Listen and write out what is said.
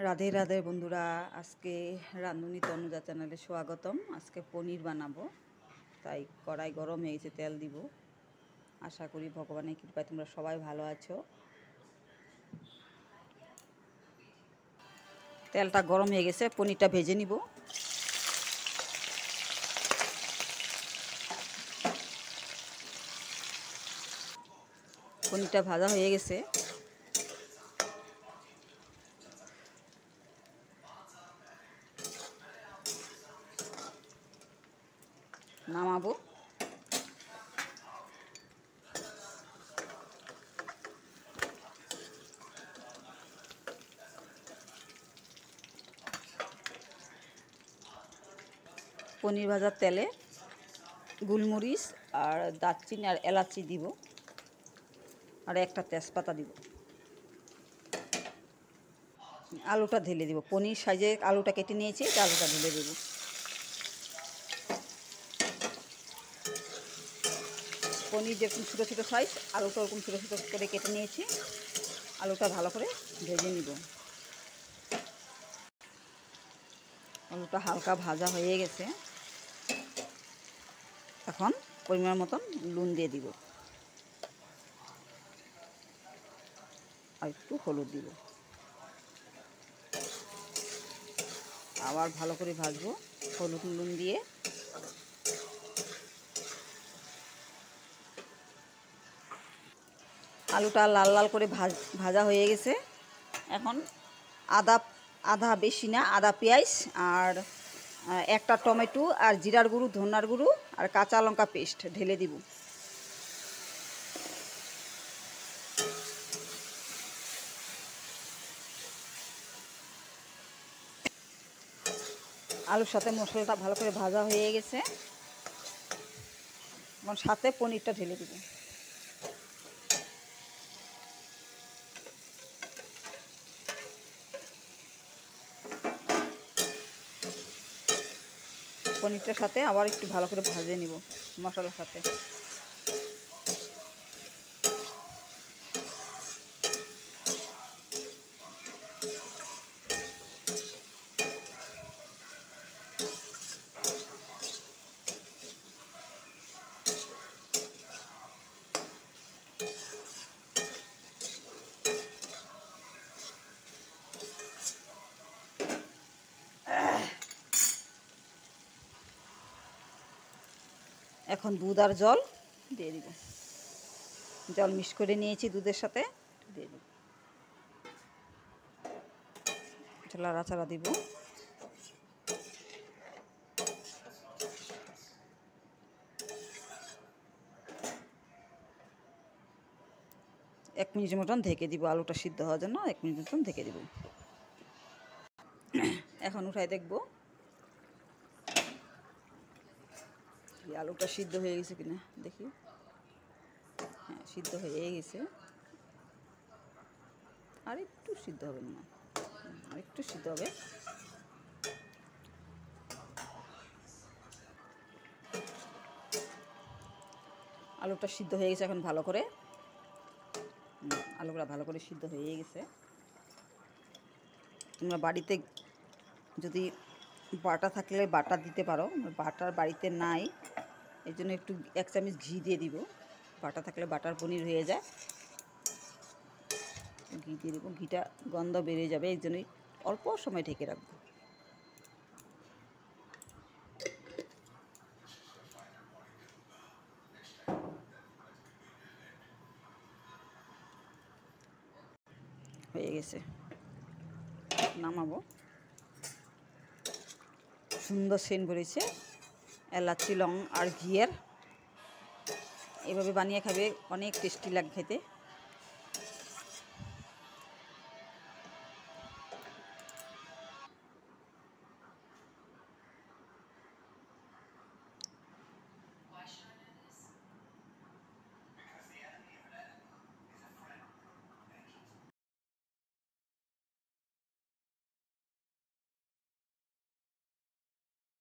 রাধে রাধে বন্ধুরা, আজকে রাঁধুনি তনুজা চ্যানেলে স্বাগতম। আজকে পনির বানাবো, তাই কড়াই গরম হয়ে গেছে, তেল দিব। আশা করি ভগবানের কৃপায় তোমরা সবাই ভালো আছো। তেলটা গরম হয়ে গেছে, পনিরটা ভেজে নিব। পনিরটা ভাজা হয়ে গেছে, নামাবো। পনির ভাজার তেলে গোলমরিচ আর দারচিনি আর এলাচি দিব, আর একটা তেজপাতা দিব। আলুটা ঢেলে দিব, পনির সাইজে আলুটা কেটে নিয়েছি, আলুটা ঢেলে দেব। পনির যেরকম ছোটো ছোটো সাইজ, আলুটা ওরকম ছোটো ছোটো করে কেটে নিয়েছি। আলুটা ভালো করে ভেজে নিব। আলুটা হালকা ভাজা হয়ে গেছে, এখন পরিমাণ মতন নুন দিয়ে দিব, আর একটু হলুদ দিব। আবার ভালো করে ভাজবো হলুদ নুন দিয়ে। আলুটা লাল লাল করে ভাজা হয়ে গেছে। এখন আদা বেশি না, আদা পেঁয়াজ আর একটা টমেটো আর জিরার গুঁড়ো, ধনার গুঁড়ো আর কাঁচা লঙ্কা পেস্ট ঢেলে দিব। আলুর সাথে মশলাটা ভালো করে ভাজা হয়ে গেছে, এখন সাথে পনিরটা ঢেলে দিব। পনিরটার সাথে আবার একটু ভালো করে ভাজে নিব মশলার সাথে। এখন দুধ আর জল দিয়ে দিব। জল মিক্স করে নিয়েছি দুধের সাথে, দিয়ে দিব। নাড়াচাড়া দিব। 1 মিনিট মতন ঢেকে দিব, আলুটা সিদ্ধ হওয়ার জন্য 1 মিনিট মতন ঢেকে দিব। এখন উঠাই দেখব আলুটা সিদ্ধ হয়ে গেছে কিনা, দেখি। হ্যাঁ, সিদ্ধ হয়ে গেছে। আর একটু সিদ্ধ হবে না, আর একটু সিদ্ধ হবে। আলুটা সিদ্ধ হয়ে গেছে এখন ভালো করে। আলুগুলো ভালো করে সিদ্ধ হয়ে গেছে। তোমরা বাড়িতে যদি বাটা থাকলে বাটা দিতে পারো, বাটার বাড়িতে নাই, এই জন্য একটু 1 চামচ ঘি দিয়ে দিব। বাটা থাকলে বাটার পনির হয়ে যায়। ঘি দিয়ে দেবো, ঘিটা গন্ধ বেড়ে যাবে, এই জন্যই অল্প সময় ঢেকে রাখবো। হয়ে গেছে, নামাবো। সুন্দর সেন্ট বেরিয়েছে এলাচি, লং আর ঘিয়ের। এভাবে বানিয়ে খাবে, অনেক টেস্টি লাগে খেতে।